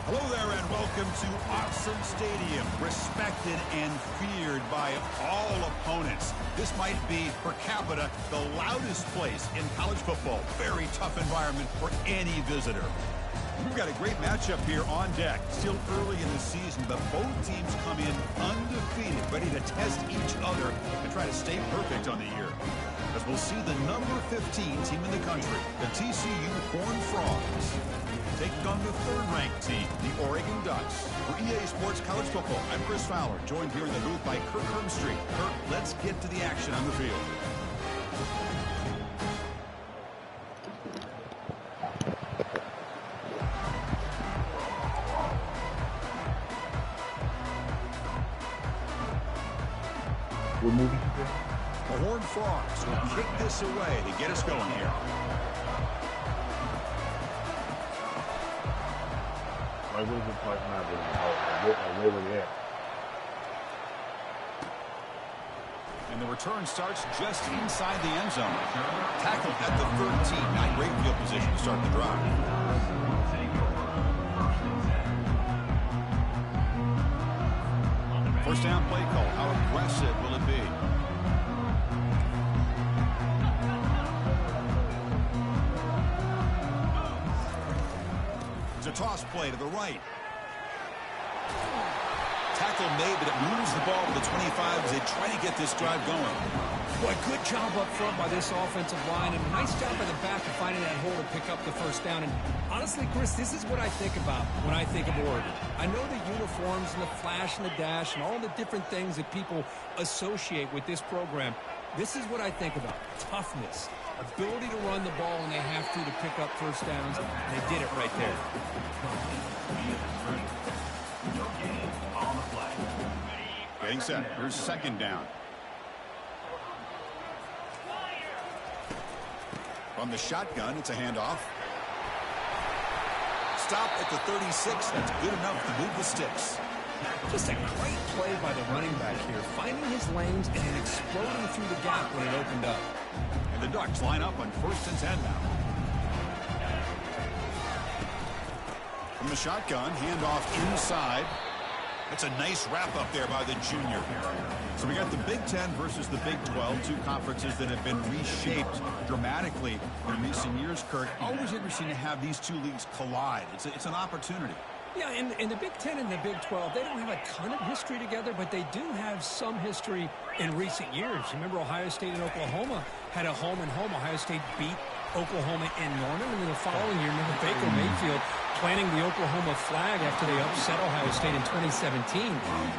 Hello there and welcome to Awesome Stadium, respected and feared by all opponents. This might be, per capita, the loudest place in college football. Very tough environment for any visitor. We've got a great matchup here on deck. Still early in the season, but both teams come in undefeated, ready to test each other and try to stay perfect on the year. As we'll see the number 15 team in the country, the TCU Horned Frogs, taking on the third-ranked team, the Oregon Ducks. For EA Sports College Football, I'm Chris Fowler, joined here in the booth by Kirk Hermstreet. Kirk, let's get to the action on the field. What movie is this? The Horned Frogs will kick this away to get us going here. Like, what is it like now? Where were they at? And the return starts just inside the end zone. Tackle at the 13. Not great field position to start the drive. First down play call. How aggressive will it be? It's a toss play to the right. Tackle made, but it moves the ball to the 25 as they try to get this drive going. Boy, good job up front by this offensive line, and a nice job by the back of finding that hole to pick up the first down. And honestly, Chris, this is what I think about when I think of Oregon. I know the uniforms and the flash and the dash and all the different things that people associate with this program. This is what I think about. Toughness, ability to run the ball when they have to pick up first downs. They did it right there. Getting set. Here's second down. From the shotgun, it's a handoff. Stop at the 36. That's good enough to move the sticks. Just a great play by the running back here, finding his lanes and then exploding through the gap when it opened up. And the Ducks line up on 1st and 10 now. From the shotgun, handoff inside. That's a nice wrap up there by the junior. So we got the Big Ten versus the Big 12, two conferences that have been reshaped dramatically in recent years, Kirk. Always interesting to have these two leagues collide. It's an opportunity. Yeah, and the Big Ten and the Big 12, they don't have a ton of history together, but they do have some history in recent years. You remember Ohio State and Oklahoma had a home-and-home. Ohio State beat Oklahoma in Norman, and then the following year, remember Baker Mayfield planting the Oklahoma flag after they upset Ohio State in 2017,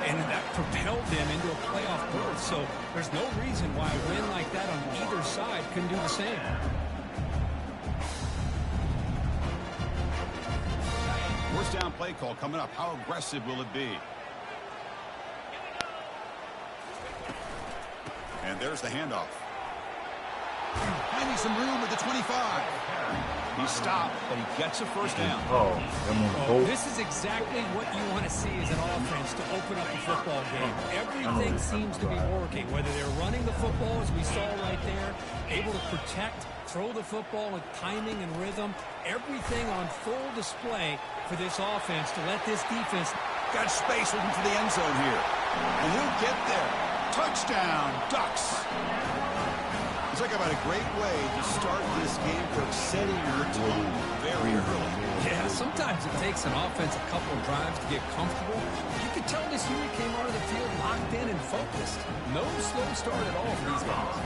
and that propelled them into a playoff berth. So there's no reason why a win like that on either side couldn't do the same. First down play call coming up. How aggressive will it be? And there's the handoff. Finding some room at the 25. He stopped, but he gets a first down. This is exactly what you want to see as an offense to open up a football game. Everything seems to be working, whether they're running the football, as we saw right there, able to protect, throw the football with timing and rhythm. Everything on full display for this offense to let this defense. Got space looking for the end zone here. And he'll get there. Touchdown, Ducks. Talk about a great way to start this game for setting your tone very early. Yeah, sometimes it takes an offense a couple of drives to get comfortable. You can tell this unit came out of the field locked in and focused. No slow start at all for these guys.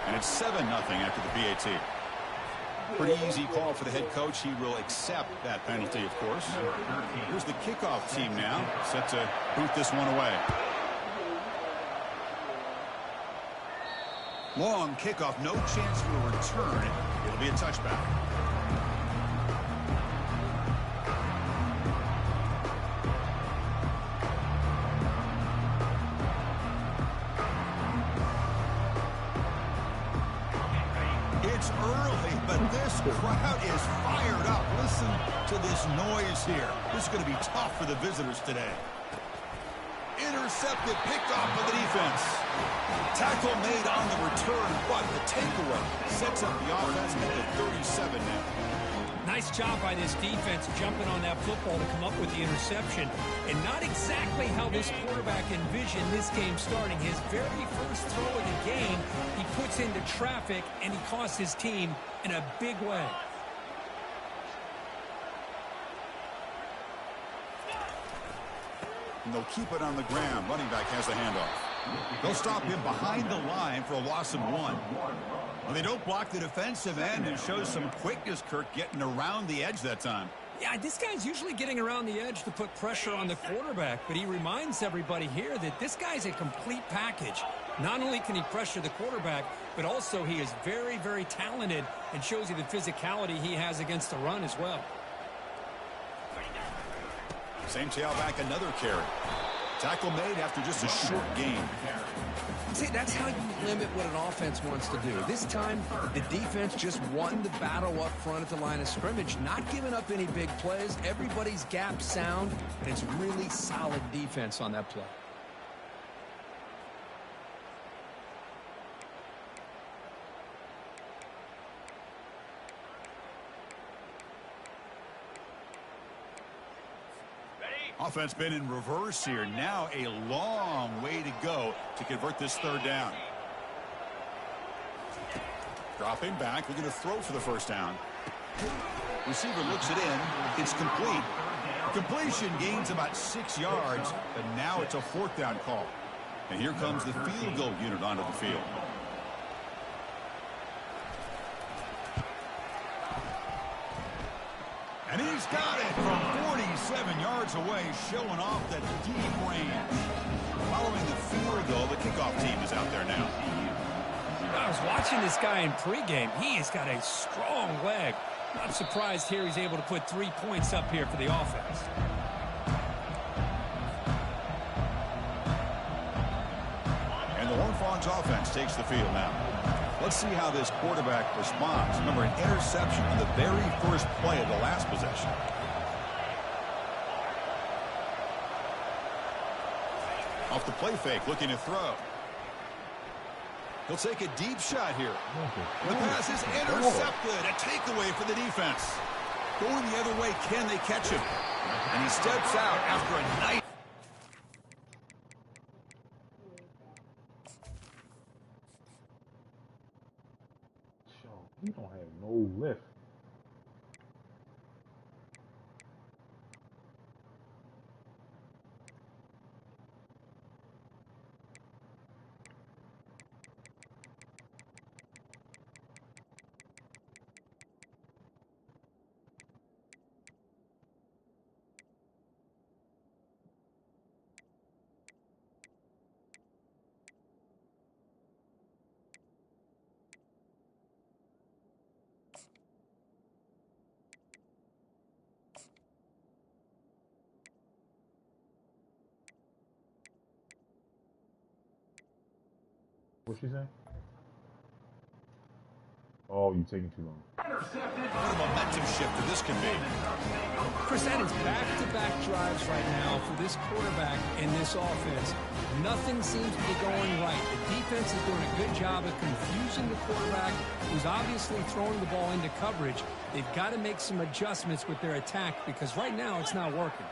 And it's 7-0 after the PAT. Pretty easy call for the head coach. He will accept that penalty, of course. Here's the kickoff team now, set to boot this one away. Long kickoff, no chance for a return. It'll be a touchback. It's early, but this crowd is fired up. Listen to this noise here. This is going to be tough for the visitors today. Intercepted, picked off by the defense. Tackle made on the return, but the takeaway sets up the offense at the 37 now. Nice job by this defense jumping on that football to come up with the interception. And not exactly how this quarterback envisioned this game starting. His very first throw of the game, he puts into traffic, and he costs his team in a big way. And they'll keep it on the ground. Running back has the handoff. They'll stop him behind the line for a loss of 1. Well, they don't block the defensive end and shows some quickness, Kirk, getting around the edge that time. Yeah, this guy's usually getting around the edge to put pressure on the quarterback, but he reminds everybody here that this guy's a complete package. Not only can he pressure the quarterback, but also he is very, very talented and shows you the physicality he has against the run as well. Same tailback, another carry. Tackle made after just a short gain. See, that's how you limit what an offense wants to do. This time, the defense just won the battle up front at the line of scrimmage, not giving up any big plays. Everybody's gap sound, and it's really solid defense on that play. Offense been in reverse here. Now a long way to go to convert this third down. Dropping back, looking to throw for the first down. Receiver looks it in. It's complete. Completion gains about 6 yards, but now it's a 4th down call. And here comes the field goal unit onto the field. And he's got it from 47 yards away, showing off that deep range. Following the field goal, the kickoff team is out there now. I was watching this guy in pregame. He has got a strong leg. Not surprised here he's able to put 3 points up here for the offense. And the Horned Frogs offense takes the field now. Let's see how this quarterback responds. Remember, an interception on the very first play of the last possession. Off the play fake, looking to throw. He'll take a deep shot here. The pass is intercepted. A takeaway for the defense. Going the other way, can they catch him? And he steps out after a nice... He don't have no lift. What's she saying? Oh, you taking too long. What a momentum shifter this can be. Chris, that is back-to-back drives right now for this quarterback and this offense. Nothing seems to be going right. The defense is doing a good job of confusing the quarterback, who's obviously throwing the ball into coverage. They've got to make some adjustments with their attack because right now it's not working.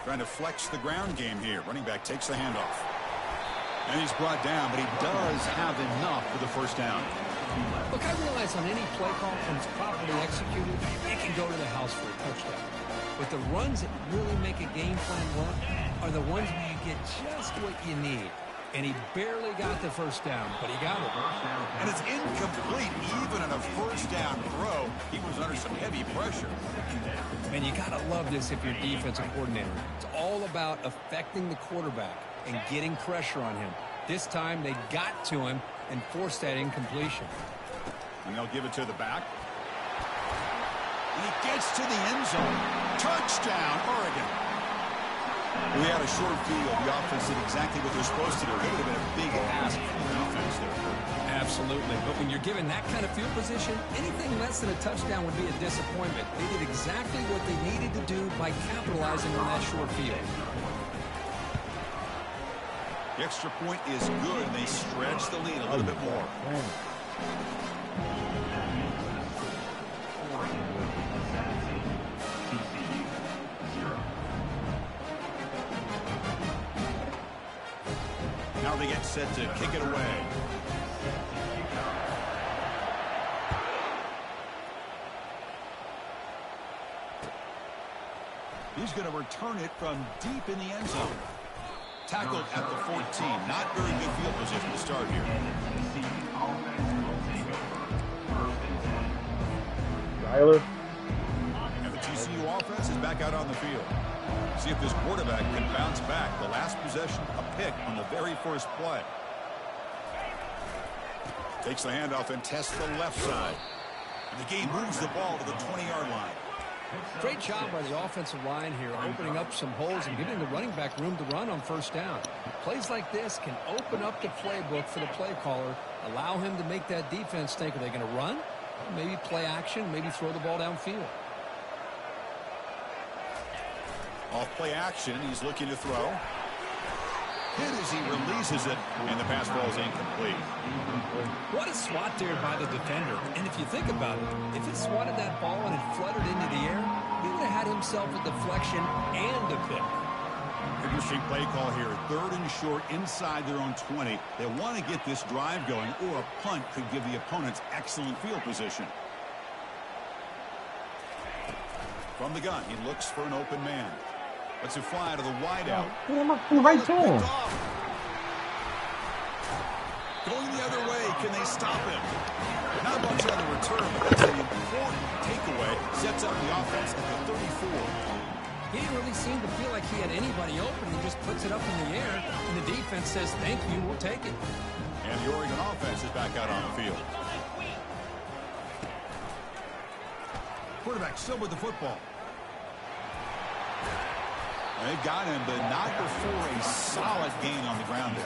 Trying to flex the ground game here. Running back takes the handoff. And he's brought down, but he does have enough for the first down. Look, I realize on any play call, when it's properly executed, it can go to the house for a touchdown. But the runs that really make a game plan work are the ones where you get just what you need. And he barely got the first down, but he got it. And it's incomplete even on a first down throw. He was under some heavy pressure. And you got to love this if you're defensive coordinator. It's all about affecting the quarterback and getting pressure on him. This time they got to him and forced that incompletion. And they'll give it to the back. And he gets to the end zone. Touchdown, Oregon. We had a short field. The offense did exactly what they're supposed to do. It would have been a big ask for the defense there. Absolutely. But when you're given that kind of field position, anything less than a touchdown would be a disappointment. They did exactly what they needed to do by capitalizing on that short field. The extra point is good, and they stretch the lead a little bit more. they get set to kick it away. He's going to return it from deep in the end zone. Tackled at the 14. Not very good field position to start here. Tyler. And the TCU offense is back out on the field. See if this quarterback can bounce back. The last possession, a pick on the very first play. Takes the handoff and tests the left side. And the game moves the ball to the 20-yard line. Great job by the offensive line here, opening up some holes and giving the running back room to run on first down. Plays like this can open up the playbook for the play caller, allow him to make that defense think, are they going to run? Maybe play action, maybe throw the ball downfield. Off play action, he's looking to throw. Hit as he releases it, and the pass ball is incomplete. What a swat there by the defender. And if you think about it, if he swatted that ball and it fluttered into the air, he would have had himself a deflection and a pick. Interesting play call here. 3rd and short inside their own 20. They want to get this drive going, or a punt could give the opponents excellent field position. From the gun, he looks for an open man. Lets it fly to the wideout. Right to him. Going the other way, can they stop him? Not much on the return, but that's an important takeaway. Sets up the offense at the 34. He didn't really seem to feel like he had anybody open. He just puts it up in the air, and the defense says, thank you, we'll take it. And the Oregon offense is back out on the field. Quarterback still with the football. They got him, but not before a solid gain on the ground there.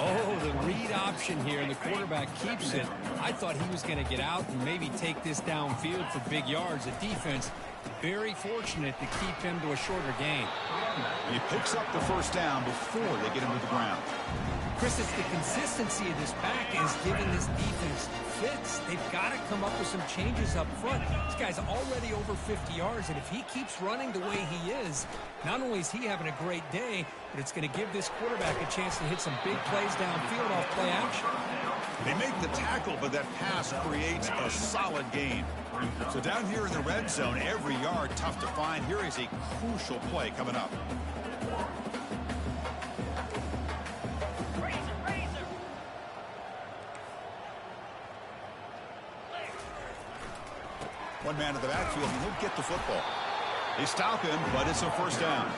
Oh, the read option here, and the quarterback keeps it. I thought he was going to get out and maybe take this downfield for big yards. The defense very fortunate to keep him to a shorter gain. He picks up the first down before they get him to the ground. Chris, it's the consistency of this back is giving this defense fits. They've got to come up with some changes up front. This guy's already over 50 yards, and if he keeps running the way he is, not only is he having a great day, but it's going to give this quarterback a chance to hit some big plays downfield off play action. They make the tackle, but that pass creates a solid gain. So down here in the red zone, every yard tough to find. Here is a crucial play coming up. One man in the backfield, and he'll get the football. They stop him, but it's a first down.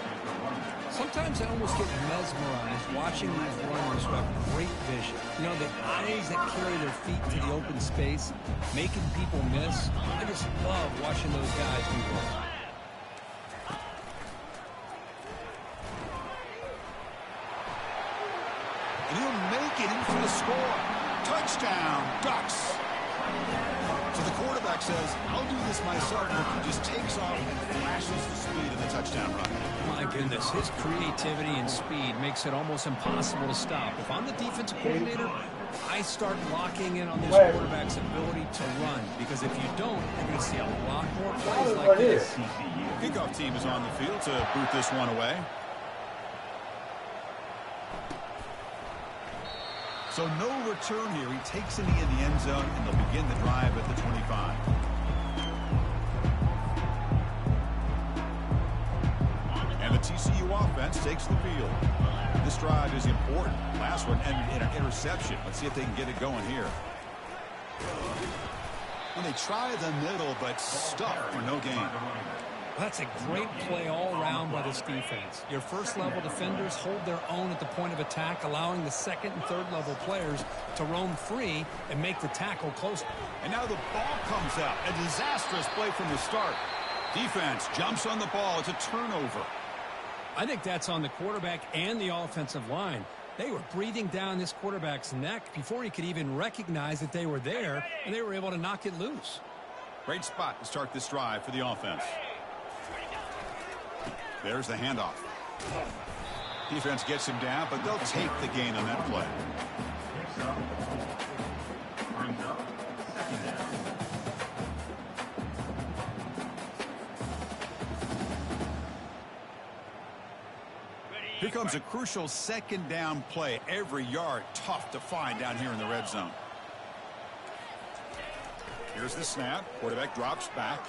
Sometimes I almost get mesmerized watching these runners who have great vision. You know, the eyes that carry their feet to the open space, making people miss. I just love watching those guys do well. And he'll make it in for the score. Touchdown, Ducks. So the quarterback says, I'll do this myself. He just takes off and flashes the speed in the touchdown run. My goodness, his creativity and speed makes it almost impossible to stop. If I'm the defensive coordinator, I start locking in on this quarterback's ability to run. Because if you don't, you're going to see a lot more plays like this. Kickoff team is on the field to boot this one away. So no return here. He takes it in the end zone, and they'll begin the drive at the 25. And the TCU offense takes the field. This drive is important. Last one ended in an interception. Let's see if they can get it going here. And they try the middle, but stuck for no gain. That's a great play all around by this defense. Your first-level defenders hold their own at the point of attack, allowing the second and third-level players to roam free and make the tackle closer. And now the ball comes out. A disastrous play from the start. Defense jumps on the ball. It's a turnover. I think that's on the quarterback and the offensive line. They were breathing down this quarterback's neck before he could even recognize that they were there, and they were able to knock it loose. Great spot to start this drive for the offense. There's the handoff. Defense gets him down, but they'll take the gain on that play. Here comes a crucial second down play. Every yard tough to find down here in the red zone. Here's the snap. Quarterback drops back.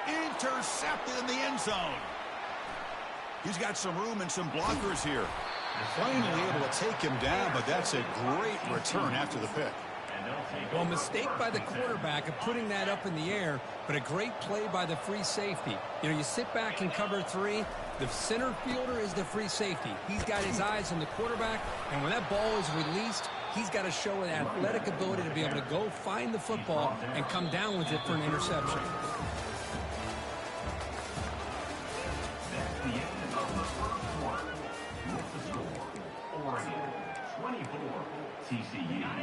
Intercepted in the end zone. He's got some room and some blockers here. Finally able to take him down, but that's a great return after the pick. Well, mistake by the quarterback of putting that up in the air, but a great play by the free safety. You know, you sit back in cover 3. The center fielder is the free safety. He's got his eyes on the quarterback, and when that ball is released, he's got to show an athletic ability to be able to go find the football and come down with it for an interception.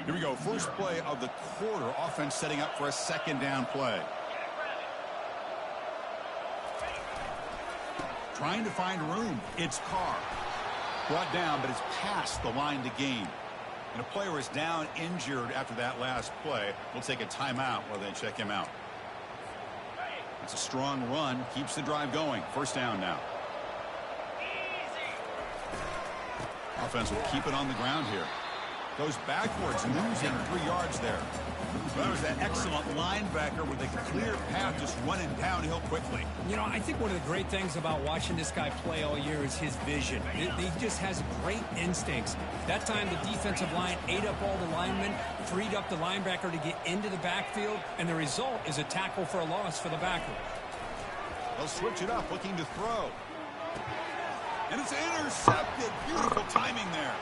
Here we go. First play of the quarter. Offense setting up for a second down play. Trying to find room. It's Carr. Brought down, but it's past the line to gain. And a player is down injured after that last play. We'll take a timeout while they check him out. It's a strong run. Keeps the drive going. First down now. Offense will keep it on the ground here. Goes backwards, losing 3 yards there. That was that excellent linebacker with a clear path, just running downhill quickly. You know, I think one of the great things about watching this guy play all year is his vision. He just has great instincts. That time the defensive line ate up all the linemen, freed up the linebacker to get into the backfield, and the result is a tackle for a loss for the backer. They'll switch it up, looking to throw. And it's intercepted. Beautiful timing there.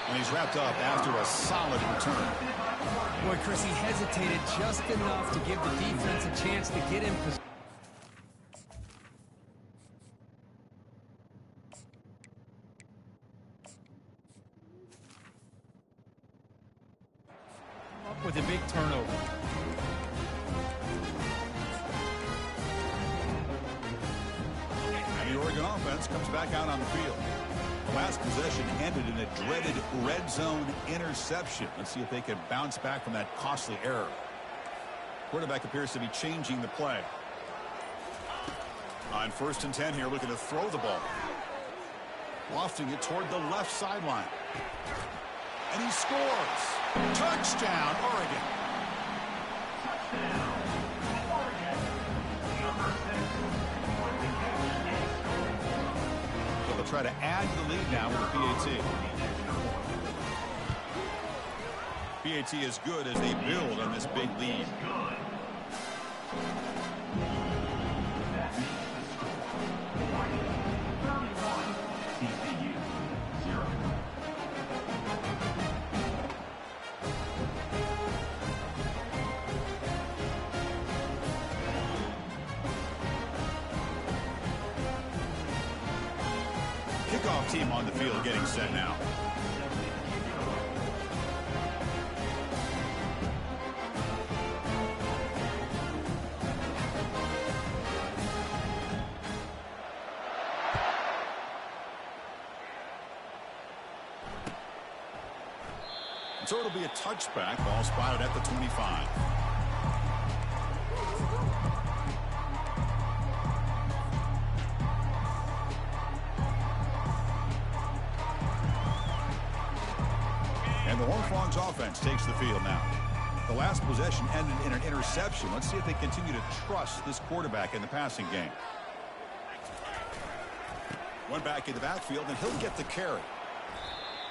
And he's wrapped up after a solid return. Boy, Chris, he hesitated just enough to give the defense a chance to get in position. Up with a big turnover. And the Oregon offense comes back out on the field. Last possession ended in a dreaded red zone interception. Let's see if they can bounce back from that costly error. Quarterback appears to be changing the play. On 1st and 10 here, looking to throw the ball. Lofting it toward the left sideline. And he scores. Touchdown, Oregon. Try to add to the lead now with PAT. PAT is good as they build on this big lead. Kickoff team on the field getting set now. So it'll be a touchback. Ball spotted at the 25. And the Horned Frogs offense takes the field now. The last possession ended in an interception. Let's see if they continue to trust this quarterback in the passing game. One back in the backfield, and he'll get the carry.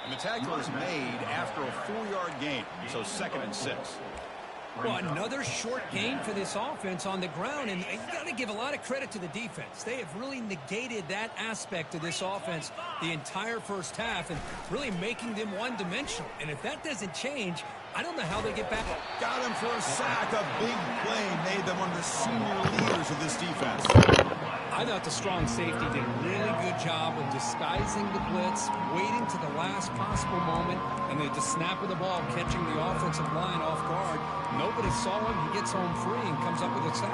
And the tackle is made after a 4-yard gain, so 2nd and 6. Well, another short gain for this offense on the ground, and you got to give a lot of credit to the defense. They have really negated that aspect of this offense the entire first half and really making them one-dimensional. And if that doesn't change, I don't know how they get back. Got him for a sack. A big play made them one of the senior leaders of this defense. I thought the strong safety did a really good job of disguising the blitz, waiting to the last possible moment, and then at the snap of the ball, catching the offensive line off guard. Nobody saw him. He gets home free and comes up with a sack.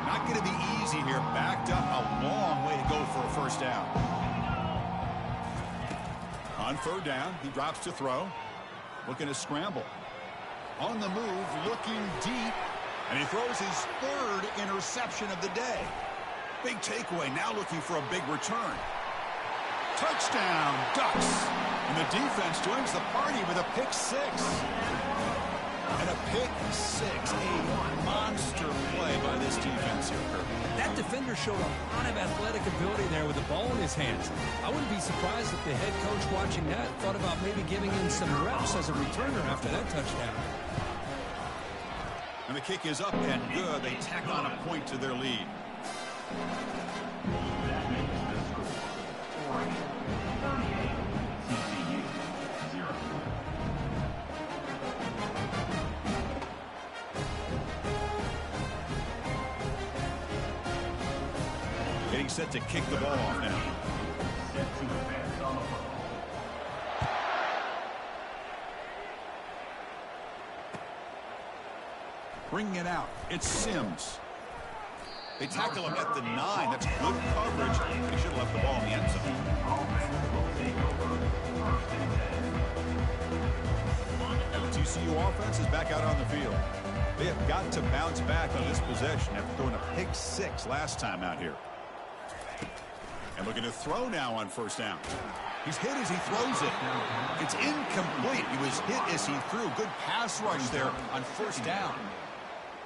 Not going to be easy here. Backed up a long way to go for a first down. On 3rd down, he drops to throw. Looking to scramble. On the move, looking deep. And he throws his third interception of the day. Big takeaway, now looking for a big return. Touchdown, Ducks. And the defense joins the party with a pick six. And a pick six, a monster play by this defense here, Kirk. That defender showed a lot of athletic ability there with the ball in his hands. I wouldn't be surprised if the head coach watching that thought about maybe giving him some reps as a returner after that touchdown. And the kick is up and good. They tack on a point to their lead. Getting set to kick the ball off now. Bringing it out. It's Sims. They tackle him at the 9. That's good coverage. They should have left the ball in the end zone. And the TCU offense is back out on the field. They have got to bounce back on this possession after throwing a pick six last time out here. And looking to throw now on first down. He's hit as he throws it. It's incomplete. He was hit as he threw. Good pass rush there on first down.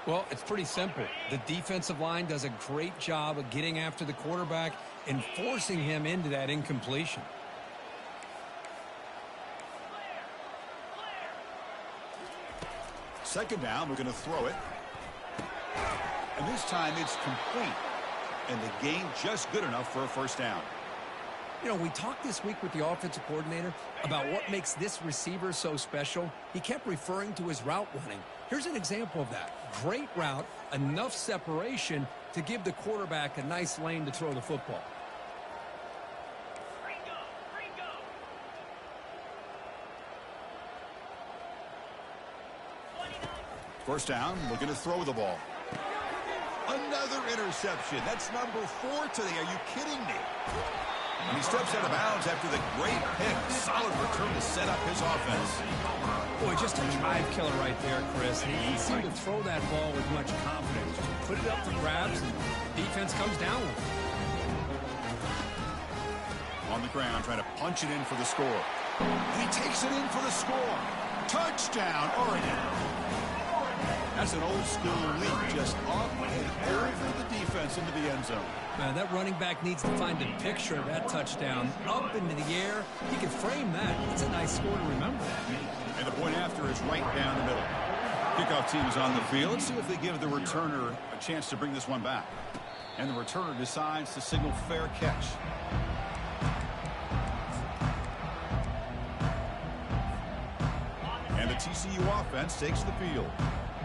Well, it's pretty simple. The defensive line does a great job of getting after the quarterback and forcing him into that incompletion. Second down, we're going to throw it. And this time it's complete. And the gain just good enough for a first down. You know, we talked this week with the offensive coordinator about what makes this receiver so special. He kept referring to his route running. Here's an example of that. Great route, enough separation to give the quarterback a nice lane to throw the football. First down, looking to throw the ball. Another interception. That's number 4 today. Are you kidding me? And he steps out of bounds after the great pick. Solid return to set up his offense. Boy, just a drive killer right there, Chris. He seemed to throw that ball with much confidence. Just put it up for grabs, and the defense comes down with it. On the ground, trying to punch it in for the score. And he takes it in for the score. Touchdown, Oregon. That's an old-school leap, just up and over the defense into the end zone. Man, that running back needs to find a picture of that touchdown. Up into the air. He can frame that. It's a nice score to remember that. And the point after is right down the middle. Kickoff team is on the field. Let's see if they give the returner a chance to bring this one back. And the returner decides to signal fair catch. And the TCU offense takes the field.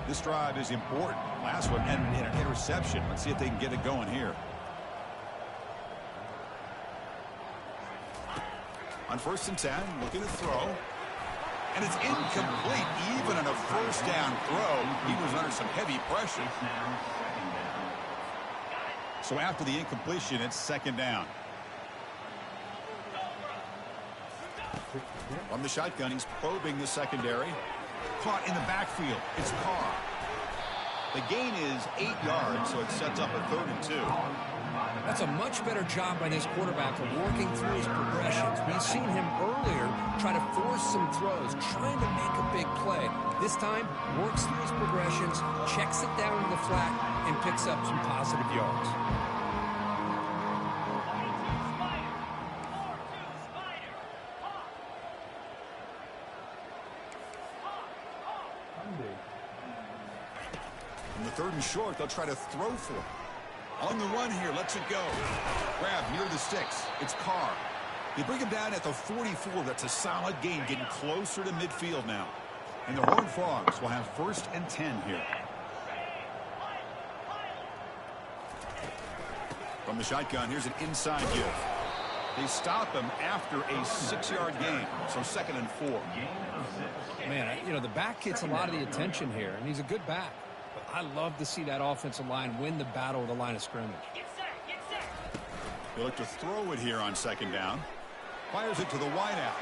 This drive is important. Last one ended in an interception. Let's see if they can get it going here. On 1st and 10, looking to throw. And it's incomplete. Even on a first down throw, he was under some heavy pressure. So after the incompletion, it's second down. From the shotgun, he's probing the secondary. Caught in the backfield. It's Carr. The gain is 8 yards, so it sets up a 3rd and 2. That's a much better job by this quarterback of working through his progressions. We've seen him earlier try to force some throws, trying to make a big play. This time, works through his progressions, checks it down to the flat, and picks up some positive yards. On the 3rd and short, they'll try to throw for it. On the run here, lets it go. Grab near the sticks. It's Carr. They bring him down at the 44. That's a solid gain, getting closer to midfield now. And the Horned Frogs will have 1st and 10 here. From the shotgun, here's an inside give. They stop him after a 6-yard gain, so 2nd and 4. Man, you know, the back gets a lot of the attention here, and he's a good back. But I love to see that offensive line win the battle of the line of scrimmage. They look to throw it here on 2nd down. Fires it to the wideout.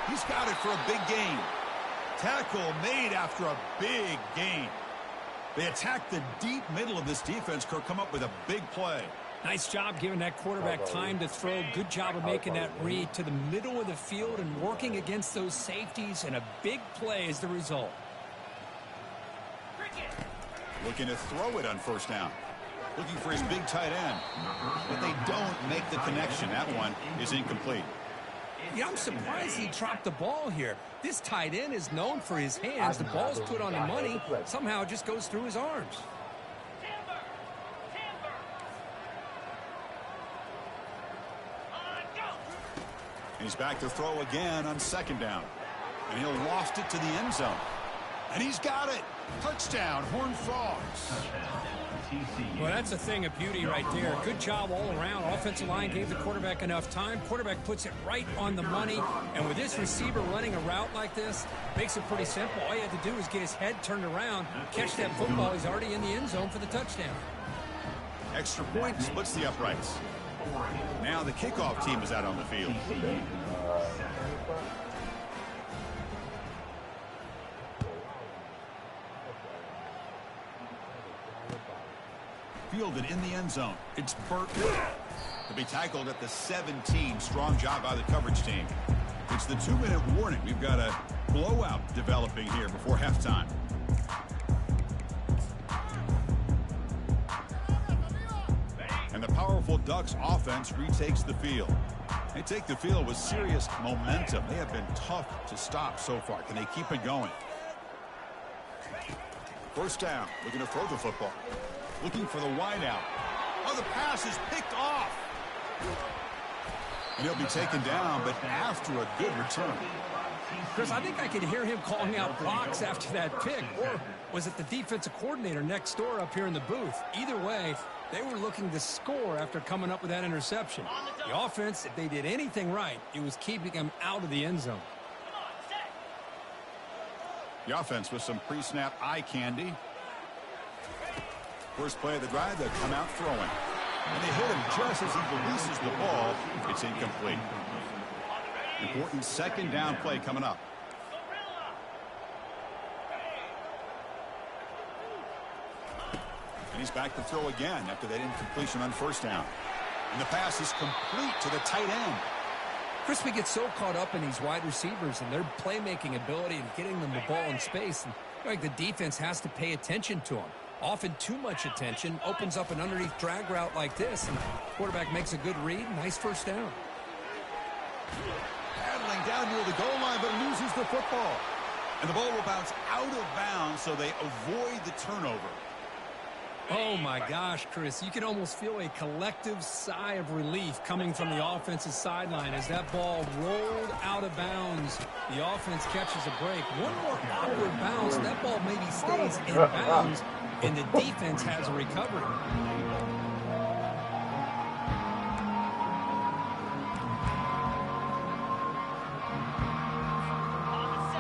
He's got it for a big gain. Tackle made after a big gain. They attack the deep middle of this defense, Kirk, come up with a big play. Nice job giving that quarterback time to throw. Good job of making that read to the middle of the field and working against those safeties, and a big play is the result. Looking to throw it on first down. Looking for his big tight end. But they don't make the connection. That one is incomplete. Yeah, I'm surprised he dropped the ball here. This tight end is known for his hands. The ball's put on the money. Somehow it just goes through his arms. And he's back to throw again on second down. And he'll loft it to the end zone. And he's got it. Touchdown, Horned Frogs. Well, that's a thing of beauty right there. Good job all around. Offensive line gave the quarterback enough time. Quarterback puts it right on the money. And with this receiver running a route like this, makes it pretty simple. All you have to do is get his head turned around, catch that football. He's already in the end zone for the touchdown. Extra point splits the uprights. Now the kickoff team is out on the field. Fielded in the end zone. It's Burton. To be tackled at the 17. Strong job by the coverage team. It's the 2-minute warning. We've got a blowout developing here before halftime. And the powerful Ducks offense retakes the field. They take the field with serious momentum. They have been tough to stop so far. Can they keep it going? First down. Looking to throw the football. Looking for the wideout. Oh, the pass is picked off. And he'll be taken down, but after a good return. Chris, I think I could hear him calling out blocks after that pick. Or was it the defensive coordinator next door up here in the booth? Either way, they were looking to score after coming up with that interception. The offense, if they did anything right, it was keeping them out of the end zone. The offense with some pre-snap eye candy. First play of the drive, they'll come out throwing. And they hit him just as he releases the ball. It's incomplete. Important second down play coming up. And he's back to throw again after that incompletion on first down. And the pass is complete to the tight end. Chris, we get so caught up in these wide receivers and their playmaking ability and getting them the ball in space. And like the defense has to pay attention to them. Often too much attention opens up an underneath drag route like this, and the quarterback makes a good read. Nice first down. Paddling down near the goal line, but loses the football. And the ball will bounce out of bounds, so they avoid the turnover. Oh, my gosh, Chris. You can almost feel a collective sigh of relief coming from the offensive sideline as that ball rolled out of bounds. The offense catches a break. One more awkward bounce, and that ball maybe stays in bounds, and the defense has a recovery.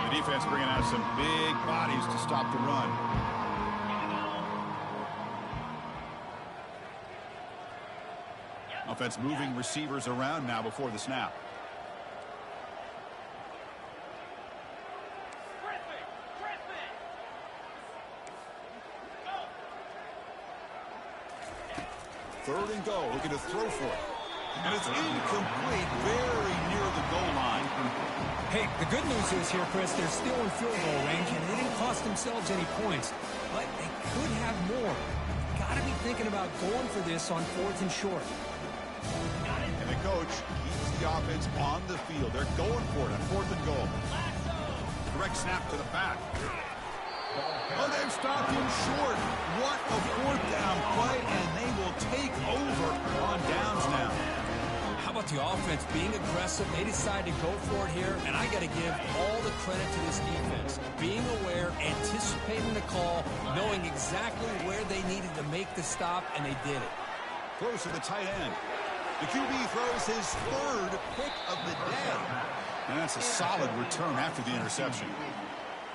The defense bringing out some big bodies to stop the run. Offense moving receivers around now before the snap. Third and goal, looking to throw for it. And it's incomplete, very near the goal line. Hey, the good news is here, Chris, they're still in field goal range, and they didn't cost themselves any points. But they could have more. Got to be thinking about going for this on fourth and short. And the coach keeps the offense on the field. They're going for it on fourth and goal. Direct snap to the back. Oh, they've stopped him short. What a fourth down play, and they will take over on downs now. How about the offense being aggressive? They decide to go for it here, and I got to give all the credit to this defense. Being aware, anticipating the call, knowing exactly where they needed to make the stop, and they did it. Throws to the tight end. The QB throws his third pick of the day. And that's a solid return after the interception.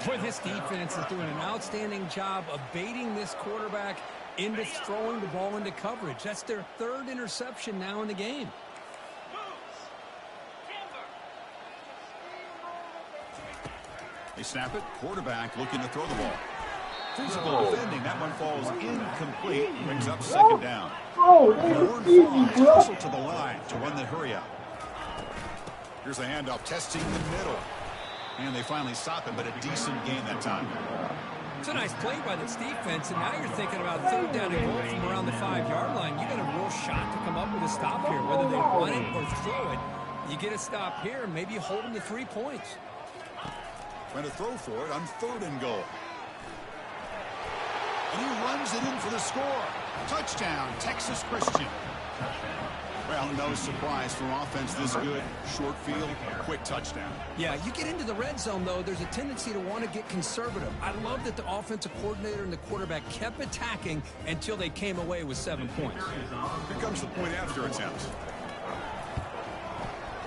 Boy, this defense is doing an outstanding job of baiting this quarterback into throwing the ball into coverage. That's their third interception now in the game. They snap it. Quarterback looking to throw the ball. Physical defending. That one falls incomplete. Brings up second down. Hustle to the line to run the hurry up. Here's the handoff, testing the middle. And they finally stop it, but a decent gain that time. It's a nice play by this defense, and now you're thinking about third down and goal from around the 5-yard line. You got a real shot to come up with a stop here, whether they run it or throw it. You get a stop here, and maybe you hold them to 3 points. Trying to throw for it on 3rd and goal. And he runs it in for the score. Touchdown, Texas Christian. Well, no surprise from offense this good. Short field, quick touchdown. Yeah, you get into the red zone, though, there's a tendency to want to get conservative. I love that the offensive coordinator and the quarterback kept attacking until they came away with 7 points. Here comes the point after attempt.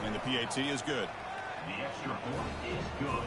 And the PAT is good. The extra point is good.